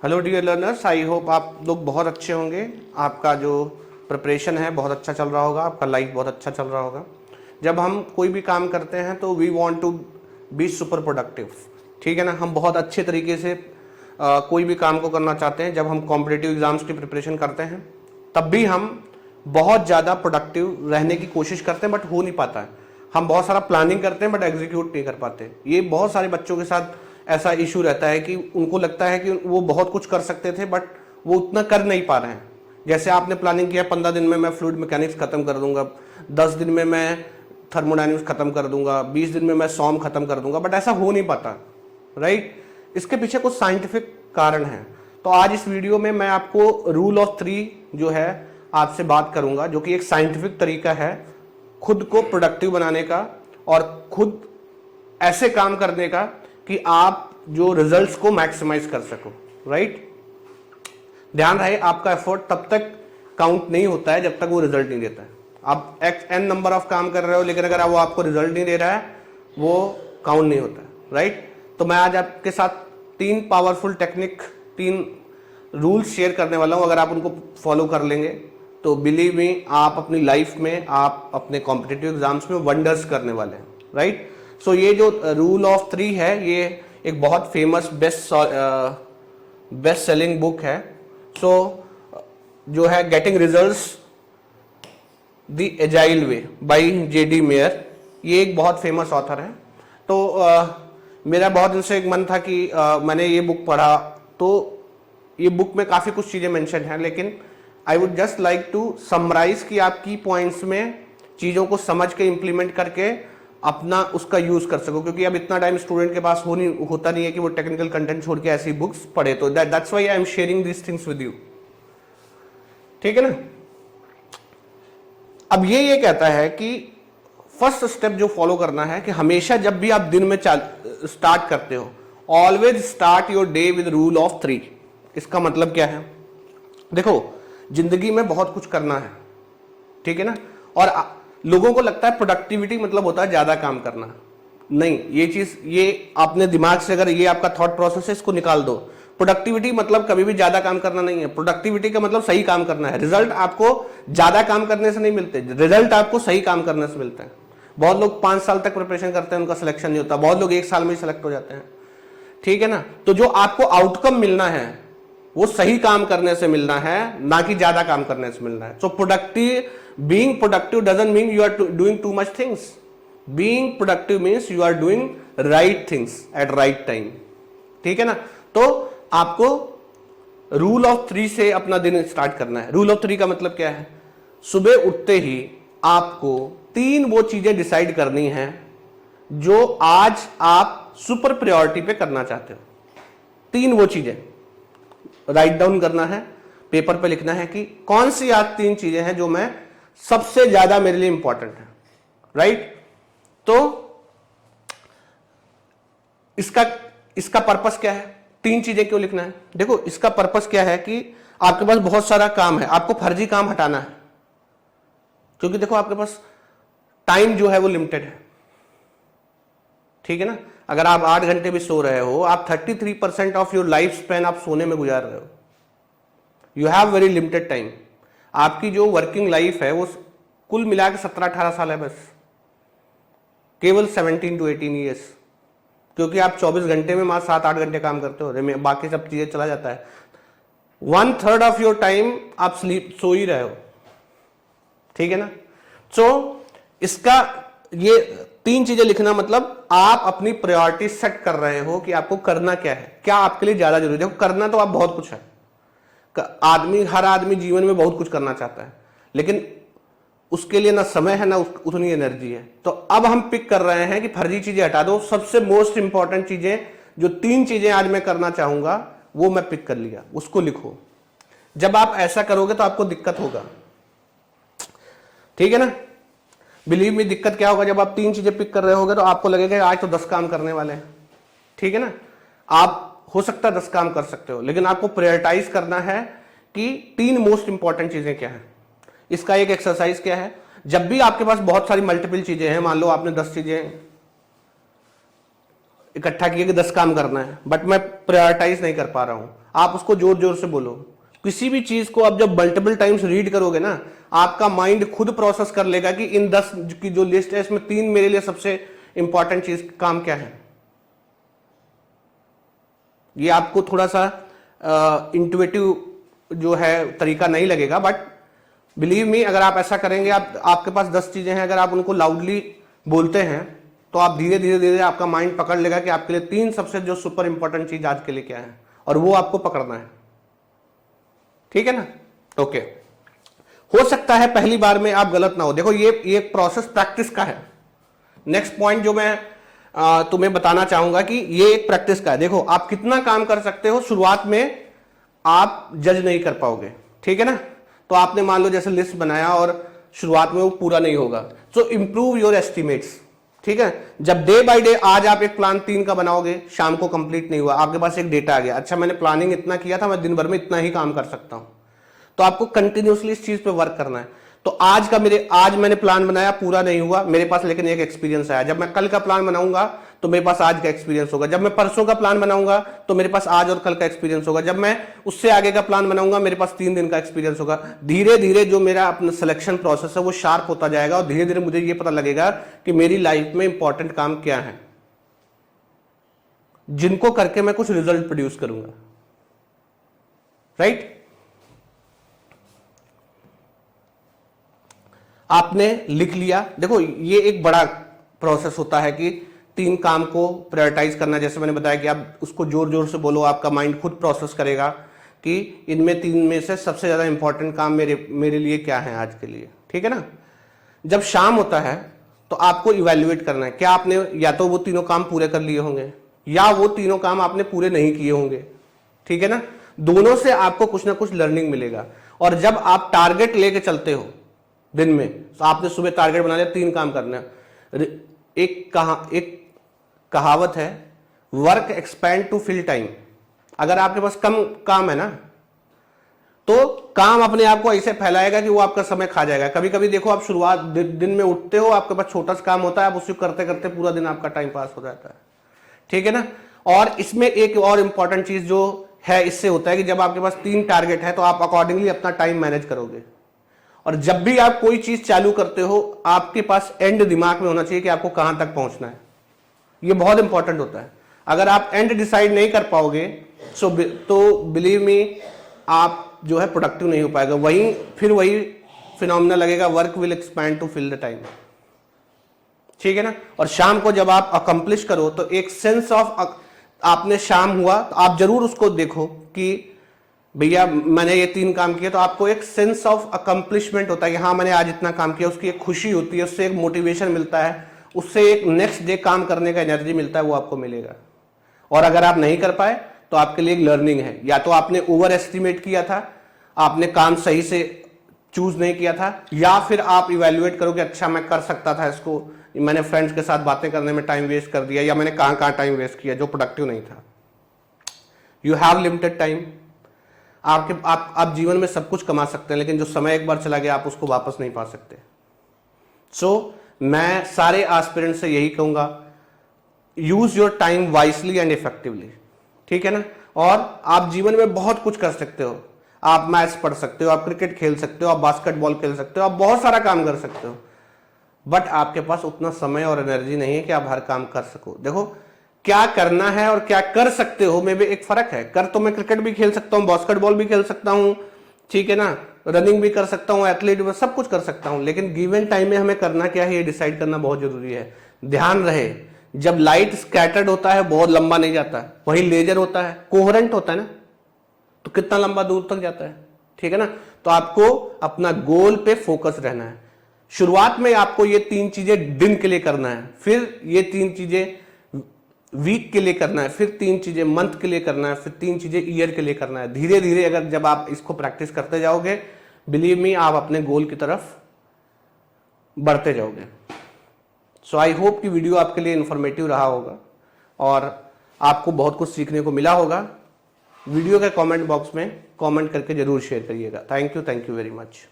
Hello dear learners, I hope आप लोग बहुत अच्छे होंगे। आपका जो प्रिपरेशन है बहुत अच्छा चल रहा होगा, आपका लाइफ बहुत अच्छा चल रहा होगा। जब हम कोई भी काम करते हैं तो we want to be super productive, ठीक है ना। हम बहुत अच्छे तरीके से कोई भी काम को करना चाहते हैं। जब हम कॉम्पिटिटिव एग्जाम्स की प्रिपरेशन करते हैं तब भी हम बहुत ज़्यादा प्रोडक्टिव रहने की कोशिश करते हैं, बट हो नहीं पाता है। हम बहुत सारा प्लानिंग करते हैं बट एग्जीक्यूट नहीं कर पाते। ये बहुत सारे बच्चों के साथ ऐसा इशू रहता है कि उनको लगता है कि वो बहुत कुछ कर सकते थे बट वो उतना कर नहीं पा रहे हैं। जैसे आपने प्लानिंग किया 15 दिन में मैं फ्लूइड मैकेनिक्स खत्म कर दूंगा, 10 दिन में मैं थर्मोडायनेमिक्स खत्म कर दूंगा, 20 दिन में मैं सॉम खत्म कर दूंगा, बट ऐसा हो नहीं पाता, राइट। इसके पीछे कुछ साइंटिफिक कारण है। तो आज इस वीडियो में मैं आपको रूल ऑफ 3 जो है आपसे बात करूंगा, जो कि एक साइंटिफिक तरीका है खुद को प्रोडक्टिव बनाने का और खुद ऐसे काम करने का कि आप जो रिजल्ट्स को मैक्सिमाइज कर सको, राइट। ध्यान रहे, आपका एफर्ट तब तक काउंट नहीं होता है जब तक वो रिजल्ट नहीं देता है। आप n नंबर ऑफ काम कर रहे हो लेकिन अगर वो आपको रिजल्ट नहीं दे रहा है वो काउंट नहीं होता है, राइट। तो मैं आज आपके साथ 3 पावरफुल टेक्निक, 3 रूल्स शेयर करने वाला हूं। अगर आप उनको फॉलो कर लेंगे तो बिलीव मी, आप अपनी लाइफ में, आप अपने कॉम्पिटिटिव एग्जाम्स में वंडर्स करने वाले हैं, राइट। सो ये जो रूल ऑफ 3 है ये एक बहुत फेमस बेस्ट सेलिंग बुक है। सो जो है getting results the agile way by JD mayor, ये एक बहुत फेमस ऑथर है। तो मेरा बहुत दिन से एक मन था कि मैंने ये बुक पढ़ा, तो ये बुक में काफ़ी कुछ चीज़ें मेंशन हैं, लेकिन I would just like to summarise कि आप की पॉइंट्स में चीज़ों को समझ के इम्प्लीमेंट करके अपना उसका यूज कर सको, क्योंकि अब इतना टाइम स्टूडेंट के पास होता नहीं है कि वो टेक्निकल कंटेंट छोड़ के ऐसी बुक्स पढ़े। तो that's why I am sharing this things with you, ठीक है ना। अब ये कहता है कि फर्स्ट स्टेप जो फॉलो करना है कि हमेशा जब भी आप दिन में स्टार्ट करते हो, always start your day with rule of 3। इसका मतलब क्या है? देखो, जिंदगी में बहुत कुछ करना है, ठीक है ना। और लोगों को लगता है प्रोडक्टिविटी मतलब होता है ज्यादा काम करना। नहीं, ये चीज, ये अपने दिमाग से अगर ये आपका थॉट प्रोसेस है इसको निकाल दो। प्रोडक्टिविटी मतलब कभी भी ज्यादा काम करना नहीं है। प्रोडक्टिविटी का मतलब सही काम करना है। रिजल्ट आपको ज्यादा काम करने से नहीं मिलते, रिजल्ट आपको सही काम करने से मिलते हैं। बहुत लोग 5 साल तक प्रिपरेशन करते हैं, उनका सिलेक्शन नहीं होता। बहुत लोग 1 साल में ही सिलेक्ट हो जाते हैं, ठीक है ना। तो जो आपको आउटकम मिलना है वो सही काम करने से मिलना है, ना कि ज्यादा काम करने से मिलना है। सो being productive doesn't mean you are doing too much things. Being productive means you are doing right things at right time, ठीक है ना। तो आपको रूल ऑफ 3 से अपना दिन स्टार्ट करना है। रूल ऑफ 3 का मतलब क्या है? सुबह उठते ही आपको 3 वो चीजें डिसाइड करनी है जो आज आप सुपर प्रायोरिटी पे करना चाहते हो। 3 वो चीजें राइट डाउन करना है, पेपर पे लिखना है कि कौन सी आज 3 चीजें हैं जो मैं सबसे ज्यादा मेरे लिए इंपॉर्टेंट है, राइट। तो इसका पर्पस क्या है? 3 चीजें क्यों लिखना है? देखो, इसका पर्पस क्या है कि आपके पास बहुत सारा काम है, आपको फर्जी काम हटाना है। क्योंकि देखो, आपके पास टाइम जो है वो लिमिटेड है, ठीक है ना। अगर आप 8 घंटे भी सो रहे हो, आप 33% ऑफ योर लाइफ स्पेन आप सोने में गुजार रहे हो। You have very limited time. आपकी जो वर्किंग लाइफ है वो कुल मिला के 17-18 साल है बस, केवल 17 to 18 ईयर्स। क्योंकि आप 24 घंटे में मात्र 7-8 घंटे काम करते हो, बाकी सब चीजें चला जाता है। 1/3 ऑफ योर टाइम आप सो ही रहे हो, ठीक है ना। सो इसका ये 3 चीजें लिखना मतलब आप अपनी प्रायोरिटी सेट कर रहे हो कि आपको करना क्या है, क्या आपके लिए ज्यादा जरूरी है। करना तो आप बहुत कुछ है, हर आदमी जीवन में बहुत कुछ करना चाहता है, लेकिन उसके लिए ना समय है ना उतनी एनर्जी है। तो अब हम पिक कर रहे हैं कि फर्जी चीजें हटा दो, सबसे मोस्ट इंपॉर्टेंट चीजें, जो 3 चीजें आज मैं करना चाहूंगा वो मैं पिक कर लिया, उसको लिखो। जब आप ऐसा करोगे तो आपको दिक्कत होगा, ठीक है ना। बिलीव मी, दिक्कत क्या होगा? जब आप 3 चीजें पिक कर रहे होगे तो आपको लगेगा आज तो 10 काम करने वाले हैं, ठीक है ना। आप हो सकता है 10 काम कर सकते हो, लेकिन आपको प्रायोरिटाइज करना है कि 3 मोस्ट इंपॉर्टेंट चीजें क्या है। इसका एक एक्सरसाइज क्या है? जब भी आपके पास बहुत सारी मल्टीपल चीजें हैं, मान लो आपने 10 चीजें इकट्ठा किए कि 10 काम करना है, बट मैं प्रायोरिटाइज नहीं कर पा रहा हूं, आप उसको जोर जोर से बोलो। किसी भी चीज को आप जब मल्टीपल टाइम्स रीड करोगे ना, आपका माइंड खुद प्रोसेस कर लेगा कि इन 10 की जो लिस्ट है इसमें 3 मेरे लिए सबसे इंपॉर्टेंट चीज काम क्या है। ये आपको थोड़ा सा इंट्यूटिव जो है तरीका नहीं लगेगा, बट बिलीव मी, अगर आप ऐसा करेंगे, आपके पास 10 चीजें हैं, अगर आप उनको लाउडली बोलते हैं तो आप धीरे धीरे धीरे आपका माइंड पकड़ लेगा कि आपके लिए 3 सबसे जो सुपर इंपॉर्टेंट चीज आज के लिए क्या है, और वो आपको पकड़ना है। ठीक है ना? ओके। हो सकता है पहली बार में आप गलत ना हो। देखो ये प्रोसेस प्रैक्टिस का है। नेक्स्ट पॉइंट जो मैं तुम्हें बताना चाहूंगा कि ये एक प्रैक्टिस का है। देखो आप कितना काम कर सकते हो, शुरुआत में आप जज नहीं कर पाओगे। ठीक है ना? तो आपने मान लो जैसे लिस्ट बनाया और शुरुआत में वो पूरा नहीं होगा, सो इंप्रूव योर एस्टिमेट्स। ठीक है? जब डे बाय डे, आज आप एक प्लान 3 का बनाओगे, शाम को कंप्लीट नहीं हुआ, आपके पास एक डेटा आ गया, अच्छा मैंने प्लानिंग इतना किया था, मैं दिन भर में इतना ही काम कर सकता हूं, तो आपको कंटिन्यूसली इस चीज पे वर्क करना है। तो आज मैंने प्लान बनाया, पूरा नहीं हुआ मेरे पास, लेकिन एक एक्सपीरियंस आया। जब मैं कल का प्लान बनाऊंगा तो मेरे पास आज का एक्सपीरियंस होगा। जब मैं परसों का प्लान बनाऊंगा तो मेरे पास आज और कल का एक्सपीरियंस होगा। जब मैं उससे आगे का प्लान बनाऊंगा मेरे पास 3 दिन का एक्सपीरियंस होगा। धीरे धीरे जो मेरा अपना सिलेक्शन प्रोसेस है वो शार्प होता जाएगा, और धीरे धीरे मुझे ये पता लगेगा कि मेरी लाइफ में इंपॉर्टेंट काम क्या है, जिनको करके मैं कुछ रिजल्ट प्रोड्यूस करूंगा। राइट? आपने लिख लिया। देखो ये एक बड़ा प्रोसेस होता है कि 3 काम को प्रायोरिटाइज करना। जैसे मैंने बताया कि आप उसको जोर जोर से बोलो, आपका माइंड खुद प्रोसेस करेगा कि इनमें 3 में से सबसे ज्यादा इंपॉर्टेंट काम मेरे लिए क्या है आज के लिए। ठीक है ना? जब शाम होता है तो आपको इवैल्यूएट करना है, क्या आपने या तो वो तीनों काम पूरे कर लिए होंगे या वो तीनों काम आपने पूरे नहीं किए होंगे। ठीक है ना? दोनों से आपको कुछ ना कुछ लर्निंग मिलेगा। और जब आप टारगेट लेके चलते हो दिन में, तो आपने सुबह टारगेट बना लिया 3 काम करना है। एक कहावत है, work expand to fill time. अगर आपके पास कम काम है ना, तो काम अपने आप को ऐसे फैलाएगा कि वो आपका समय खा जाएगा। कभी कभी देखो, आप शुरुआत दिन में उठते हो, आपके पास छोटा सा काम होता है, आप उसको करते करते पूरा दिन आपका टाइम पास हो जाता है। ठीक है ना? और इसमें एक और इंपॉर्टेंट चीज जो है, इससे होता है कि जब आपके पास 3 टारगेट है तो आप अकॉर्डिंगली अपना टाइम मैनेज करोगे। और जब भी आप कोई चीज चालू करते हो, आपके पास एंड दिमाग में होना चाहिए कि आपको कहां तक पहुंचना है। ये बहुत इंपॉर्टेंट होता है। अगर आप एंड डिसाइड नहीं कर पाओगे तो बिलीव मी, आप जो है प्रोडक्टिव नहीं हो पाएगा। फिर वही फिनोमिना लगेगा, work will expand to fill the time. ठीक है ना? और शाम को जब आप अकम्प्लिश करो तो एक सेंस ऑफ, आपने शाम हुआ तो आप जरूर उसको देखो कि भैया मैंने ये 3 काम किए, तो आपको एक सेंस ऑफ अकम्प्लिशमेंट होता है कि हाँ मैंने आज इतना काम किया, उसकी एक खुशी होती है, उससे एक मोटिवेशन मिलता है, उससे एक नेक्स्ट डे काम करने का एनर्जी मिलता है, वो आपको मिलेगा। और अगर आप नहीं कर पाए तो आपके लिए एक लर्निंग है, या तो आपने ओवर एस्टिमेट किया था, आपने काम सही से चूज नहीं किया था, या फिर आप इवेल्युएट करो कि अच्छा मैं कर सकता था इसको, मैंने फ्रेंड्स के साथ बातें करने में टाइम वेस्ट कर दिया, या मैंने कहां टाइम वेस्ट किया जो प्रोडक्टिव नहीं था। You have limited time. आप जीवन में सब कुछ कमा सकते हैं, लेकिन जो समय एक बार चला गया आप उसको वापस नहीं पा सकते। सो मैं सारे एस्पिरेंट से यही कहूंगा, use your time wisely and effectively. ठीक है ना? और आप जीवन में बहुत कुछ कर सकते हो। आप मैथ्स पढ़ सकते हो, आप क्रिकेट खेल सकते हो, आप बास्केटबॉल खेल सकते हो, आप बहुत सारा काम कर सकते हो, बट आपके पास उतना समय और एनर्जी नहीं है कि आप हर काम कर सको। देखो क्या करना है और क्या कर सकते हो में भी एक फर्क है। कर तो मैं क्रिकेट भी खेल सकता हूं, बास्केटबॉल भी खेल सकता हूं, ठीक है ना, रनिंग भी कर सकता हूं, एथलीट भी, सब कुछ कर सकता हूं, लेकिन गिवन टाइम में हमें करना क्या है ये डिसाइड करना बहुत जरूरी है। ध्यान रहे, जब लाइट स्कैटर्ड होता है बहुत लंबा नहीं जाता, वही लेजर होता है कोहेरेंट होता है ना, तो कितना लंबा दूर तक जाता है। ठीक है ना? तो आपको अपना गोल पे फोकस रहना है। शुरुआत में आपको ये 3 चीजें दिन के लिए करना है, फिर ये 3 चीजें वीक के लिए करना है, फिर 3 चीजें मंथ के लिए करना है, फिर 3 चीजें ईयर के लिए करना है। धीरे धीरे अगर जब आप इसको प्रैक्टिस करते जाओगे, बिलीव मी, आप अपने गोल की तरफ बढ़ते जाओगे। सो आई होप कि वीडियो आपके लिए इंफॉर्मेटिव रहा होगा और आपको बहुत कुछ सीखने को मिला होगा। वीडियो के कमेंट बॉक्स में कमेंट करके जरूर शेयर करिएगा। Thank you very much.